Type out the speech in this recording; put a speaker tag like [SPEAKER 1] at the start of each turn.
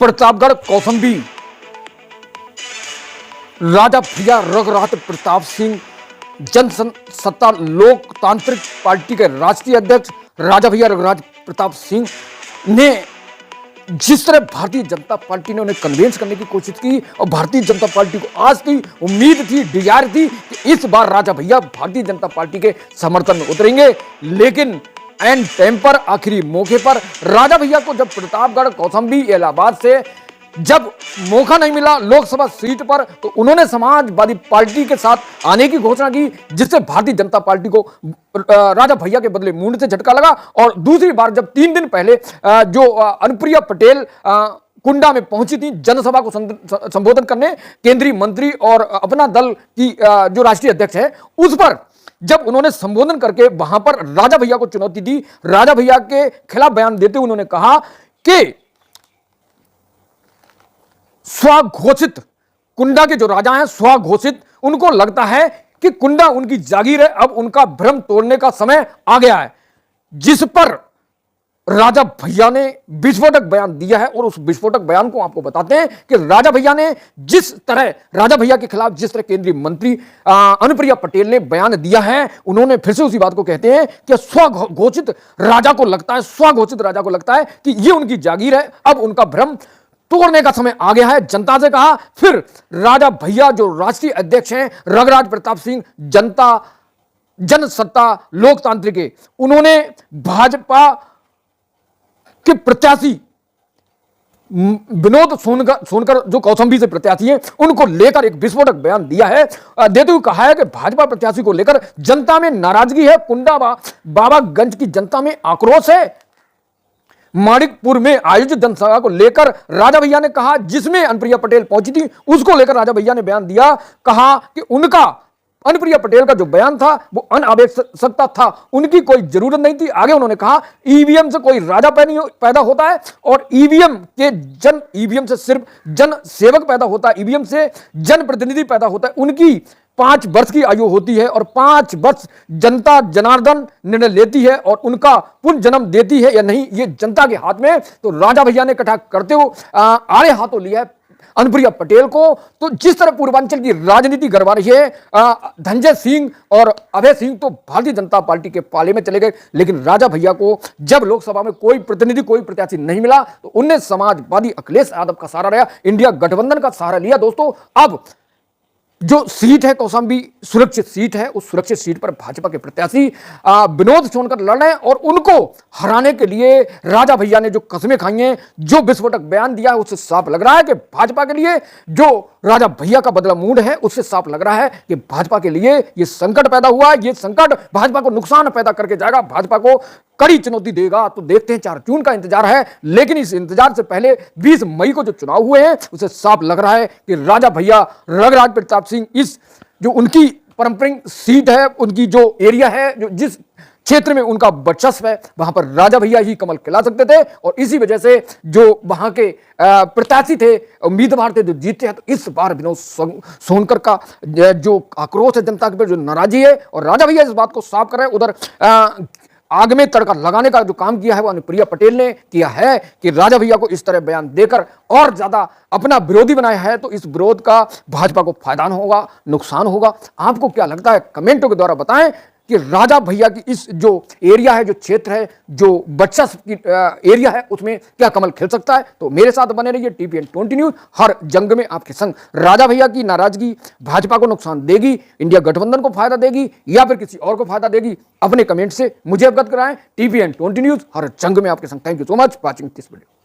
[SPEAKER 1] प्रतापगढ़ कौशाम्बी राजा भैया रघुराज प्रताप सिंह जन सत्ता लोकतांत्रिक पार्टी के राष्ट्रीय अध्यक्ष राजा भैया रघुराज प्रताप सिंह ने जिस तरह भारतीय जनता पार्टी ने उन्हें कन्विंस करने की कोशिश की और भारतीय जनता पार्टी को आज की उम्मीद थी, डिजायर थी कि इस बार राजा भैया भारतीय जनता पार्टी के समर्थन में उतरेंगे, लेकिन एंड टाइम पर आखिरी मौके पर राजा भैया को जब प्रतापगढ़ कौशाम्बी इलाहाबाद से जब मौका नहीं मिला लोकसभा सीट पर, तो उन्होंने समाजवादी पार्टी के साथ आने की घोषणा की, जिससे भारतीय जनता पार्टी को राजा भैया के बदले मुंड से झटका लगा। और दूसरी बार जब 3 दिन पहले जो अनुप्रिया पटेल कुंडा में पहुंची थी जनसभा को संबोधन करने, केंद्रीय मंत्री और अपना दल की जो राष्ट्रीय अध्यक्ष है, उस पर जब उन्होंने संबोधन करके वहां पर राजा भैया को चुनौती दी, राजा भैया के खिलाफ बयान देते हुए उन्होंने कहा कि स्वघोषित कुंडा के जो राजा हैं, स्वघोषित, उनको लगता है कि कुंडा उनकी जागीर है, अब उनका भ्रम तोड़ने का समय आ गया है, जिस पर राजा भैया ने विस्फोटक बयान दिया है। और उस विस्फोटक बयान को आपको बताते हैं कि राजा भैया ने जिस तरह राजा भैया के खिलाफ जिस तरह केंद्रीय मंत्री अनुप्रिया पटेल ने बयान दिया है, उन्होंने फिर से उसी बात को कहते हैं कि स्वघोषित राजा को लगता है, स्वघोषित राजा को लगता है कि ये उनकी जागीर है, अब उनका भ्रम तोड़ने का समय आ गया है, जनता से कहा। फिर राजा भैया जो राष्ट्रीय अध्यक्ष हैं रघुराज प्रताप सिंह जन सत्ता लोकतांत्रिक के, उन्होंने भाजपा के प्रत्याशी विनोद सोनकर जो कौशाम्बी से प्रत्याशी हैं, उनको लेकर एक विस्फोटक बयान दिया है, देते हुए कहा है कि भाजपा प्रत्याशी को लेकर जनता में नाराजगी है, कुंडा बाबागंज की जनता में आक्रोश है। माणिकपुर में आयोजित जनसभा को लेकर राजा भैया ने कहा, जिसमें अनुप्रिया पटेल पहुंची थी, उसको लेकर राजा भैया ने बयान दिया, कहा कि उनका अनुप्रिया पटेल का जो बयान था वो अनावश्यकता था, उनकी कोई जरूरत नहीं थी। आगे उन्होंने कहा ईवीएम से कोई राजा पैदा होता है और ईवीएम से सिर्फ जन सेवक पैदा होता है, ईवीएम से जन प्रतिनिधि पैदा होता है। उनकी 5 वर्ष की आयु होती है और 5 वर्ष जनता जनार्दन निर्णय लेती है और उनका पुनर्जन्म देती है या नहीं, ये जनता के हाथ में। तो राजा भैया ने कटाक्ष करते हुए आड़े हाथों लिया है अनुप्रिया पटेल को। तो जिस तरह पूर्वांचल की राजनीति गड़बा रही है, धनंजय सिंह और अभय सिंह तो भारतीय जनता पार्टी के पाले में चले गए, लेकिन राजा भैया को जब लोकसभा में कोई प्रतिनिधि, कोई प्रत्याशी नहीं मिला, तो उनने समाजवादी अखिलेश यादव का सहारा लिया, इंडिया गठबंधन का सहारा लिया। दोस्तों, अब जो सीट है कौशाम्बी सुरक्षित सीट है, उस सुरक्षित सीट पर भाजपा के प्रत्याशी विनोद सोनकर लड़ रहे हैं और उनको हराने के लिए राजा भैया ने जो कस्में खाई हैं, जो विस्फोटक बयान दिया है, उससे साफ लग रहा है कि भाजपा के लिए जो राजा भैया का बदला मूड है, उससे साफ लग रहा है कि भाजपा के लिए ये संकट पैदा हुआ है। ये संकट भाजपा को नुकसान पैदा करके जाएगा, भाजपा को कड़ी चुनौती देगा। तो देखते हैं, 4 जून का इंतजार है, लेकिन इस इंतजार से पहले 20 मई को जो चुनाव हुए हैं, उससे साफ लग रहा है कि राजा भैया रघुराज प्रताप सिंह इस जो उनकी पारंपरिक सीट है, उनकी जो एरिया है, जो जिस क्षेत्र में उनका वर्चस्व है, वहां पर राजा भैया ही कमल खिला सकते थे। और इसी वजह से जो वहां के प्रत्याशी थे, उम्मीदवार थे, जो जीते हैं, तो इस बार विनोद सोनकर का जो आक्रोश है जनता के ऊपर, जो नाराजगी है, और राजा भैया इस बात को साफ कर रहे हैं। उधर आग में तड़का लगाने का जो काम किया है वो अनुप्रिया पटेल ने किया है कि राजा भैया को इस तरह बयान देकर और ज्यादा अपना विरोधी बनाया है। तो इस विरोध का भाजपा को फायदा होगा, नुकसान होगा। आपको क्या लगता है, कमेंटों के द्वारा बताएं कि राजा भैया की इस जो एरिया है, जो क्षेत्र है, जो वर्चस्व की एरिया है, उसमें क्या कमल खिल सकता है। तो मेरे साथ बने रहिए, TPN 20 न्यूज हर जंग में आपके संग। राजा भैया की नाराजगी भाजपा को नुकसान देगी, इंडिया गठबंधन को फायदा देगी, या फिर किसी और को फायदा देगी, अपने कमेंट से मुझे अवगत कराएं। TPN 20 न्यूज हर जंग में आपके संग। Thank you so much watching this video.